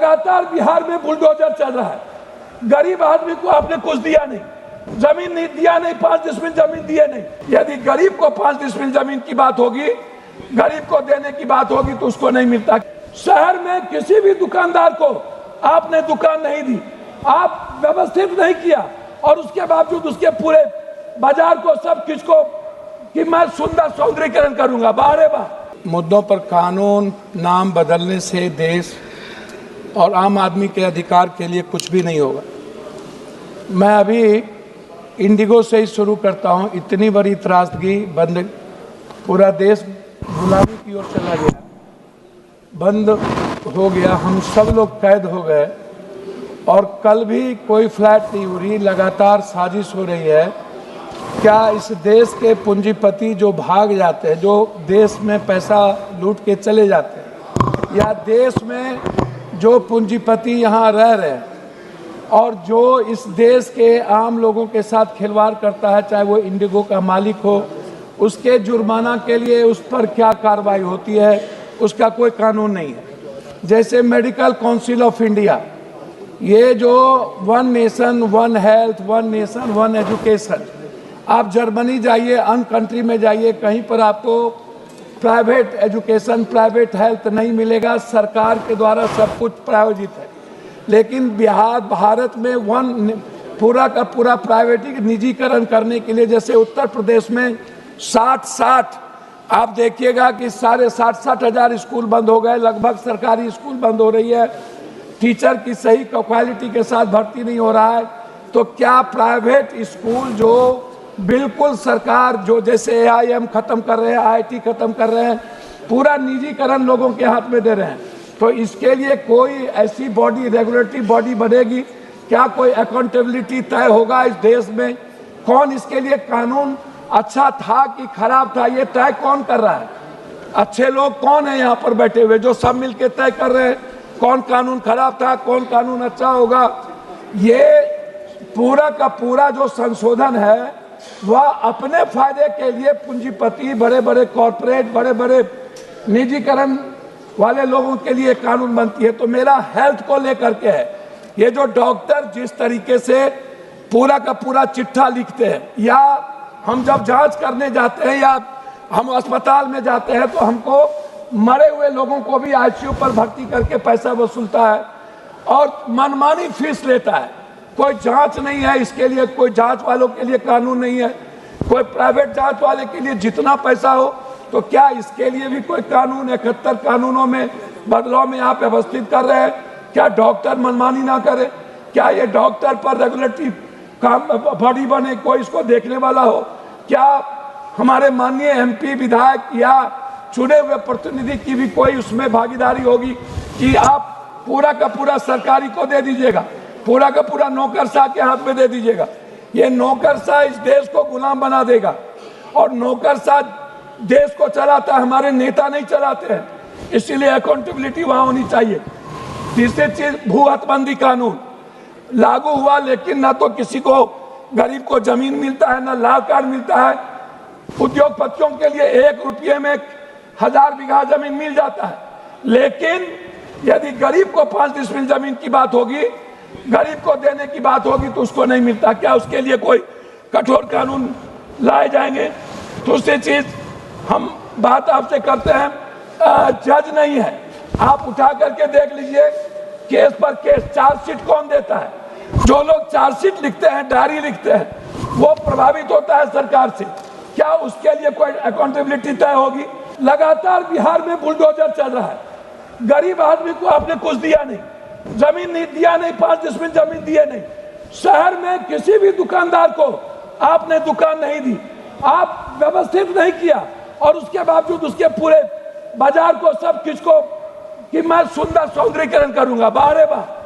लगातार बिहार में बुलडोजर चल रहा है। गरीब आदमी को आपने कुछ दिया नहीं, जमीन नहीं दिया, नहीं 5 डिसमिल जमीन दिए नहीं। यदि गरीब को 5 डिसमिल जमीन की बात होगी, गरीब को देने की बात होगी तो उसको नहीं मिलता। शहर में किसी भी दुकानदार को आपने दुकान नहीं दी, आप व्यवस्थित नहीं किया, और उसके बावजूद उसके पूरे बाजार को सब किसको कि मैं सुंदर सौंदर्यीकरण करूंगा। बारे बार मुद्दों पर कानून नाम बदलने से देश और आम आदमी के अधिकार के लिए कुछ भी नहीं होगा। मैं अभी इंडिगो से ही शुरू करता हूं। इतनी बड़ी त्रासदी बंद, पूरा देश गुलामी की ओर चला गया, बंद हो गया, हम सब लोग कैद हो गए, और कल भी कोई फ्लैट नहीं हो रही, लगातार साजिश हो रही है। क्या इस देश के पूंजीपति जो भाग जाते हैं, जो देश में पैसा लूट के चले जाते हैं, या देश में जो पूंजीपति यहाँ रह रहे हैं और जो इस देश के आम लोगों के साथ खिलवाड़ करता है, चाहे वो इंडिगो का मालिक हो, उसके जुर्माना के लिए उस पर क्या कार्रवाई होती है, उसका कोई कानून नहीं है। जैसे मेडिकल काउंसिल ऑफ इंडिया, ये जो one nation one health, one nation one education, आप जर्मनी जाइए, अन्य कंट्री में जाइए, कहीं पर आपको प्राइवेट एजुकेशन, प्राइवेट हेल्थ नहीं मिलेगा। सरकार के द्वारा सब कुछ प्रायोजित है। लेकिन भारत में पूरा का पूरा प्राइवेटिक निजीकरण करने के लिए, जैसे उत्तर प्रदेश में 60 आप देखिएगा कि साढ़े 60 हजार स्कूल बंद हो गए, लगभग सरकारी स्कूल बंद हो रही है, टीचर की सही क्वालिटी के साथ भर्ती नहीं हो रहा है। तो क्या प्राइवेट स्कूल जो बिल्कुल सरकार, जो जैसे AIM खत्म कर रहे हैं, IIT खत्म कर रहे हैं, पूरा निजीकरण लोगों के हाथ में दे रहे हैं, तो इसके लिए कोई ऐसी बॉडी, रेगुलेटरी बॉडी बनेगी क्या? कोई अकाउंटेबिलिटी तय होगा इस देश में? कौन इसके लिए कानून अच्छा था कि खराब था, ये तय कौन कर रहा है? अच्छे लोग कौन है यहाँ पर बैठे हुए जो सब मिलके तय कर रहे हैं कौन कानून खराब था, कौन कानून अच्छा होगा? ये पूरा का पूरा जो संशोधन है वह अपने फायदे के लिए पूंजीपति, बड़े बड़े कॉर्पोरेट, बड़े बड़े निजीकरण वाले लोगों के लिए कानून बनती है। तो मेरा हेल्थ को लेकर के है, ये जो डॉक्टर जिस तरीके से पूरा का पूरा चिट्ठा लिखते हैं, या हम जब जांच करने जाते हैं या हम अस्पताल में जाते हैं तो हमको मरे हुए लोगों को भी ICU पर भर्ती करके पैसा वसूलता है और मनमानी फीस लेता है। कोई जांच नहीं है इसके लिए, कोई जांच वालों के लिए कानून नहीं है, कोई प्राइवेट जांच वाले के लिए जितना पैसा हो। तो क्या इसके लिए भी कोई कानून? 71 कानूनों में बदलाव में आप व्यवस्थित कर रहे हैं, क्या डॉक्टर मनमानी ना करे? क्या ये डॉक्टर पर रेगुलेटरी बॉडी बने, कोई इसको देखने वाला हो? क्या हमारे माननीय MP, विधायक या चुने हुए प्रतिनिधि की भी कोई उसमें भागीदारी होगी कि आप पूरा का पूरा सरकारी को दे दीजिएगा, पूरा का पूरा नौकरशाह के हाथ में दे दीजिएगा? ये नौकरशाह इस देश को गुलाम बना देगा, और नौकरशाह देश को चलाता है, हमारे नेता नहीं चलाते हैं। इसीलिए अकाउंटेबिलिटी वहां होनी चाहिए। तीसरी चीज, भू हदबंदी कानून लागू हुआ, लेकिन ना तो किसी को, गरीब को जमीन मिलता है, ना लाल कार्ड मिलता है। उद्योगपतियों के लिए 1 रुपये में 1000 बीघा जमीन मिल जाता है, लेकिन यदि गरीब को 5 डिसमिल जमीन की बात होगी, गरीब को देने की बात होगी तो उसको नहीं मिलता। क्या उसके लिए कोई कठोर कानून लाए जाएंगे? दूसरी चीज, हम बात आपसे करते हैं, जज नहीं है, आप उठा करके देख लीजिए, केस पर केस चार्जशीट कौन देता है? जो लोग चार्जशीट लिखते हैं, डायरी लिखते हैं, वो प्रभावित होता है सरकार से। क्या उसके लिए कोई अकाउंटेबिलिटी तय होगी? लगातार बिहार में बुलडोजर चल रहा है। गरीब आदमी को आपने कुछ दिया नहीं, जमीन नहीं दिया, नहीं 5 डिसमिल जमीन दिए नहीं। शहर में किसी भी दुकानदार को आपने दुकान नहीं दी, आप व्यवस्थित नहीं किया, और उसके बावजूद उसके पूरे बाजार को सब किसको कि मैं सुंदर सौंदर्यीकरण करूंगा। बारे बार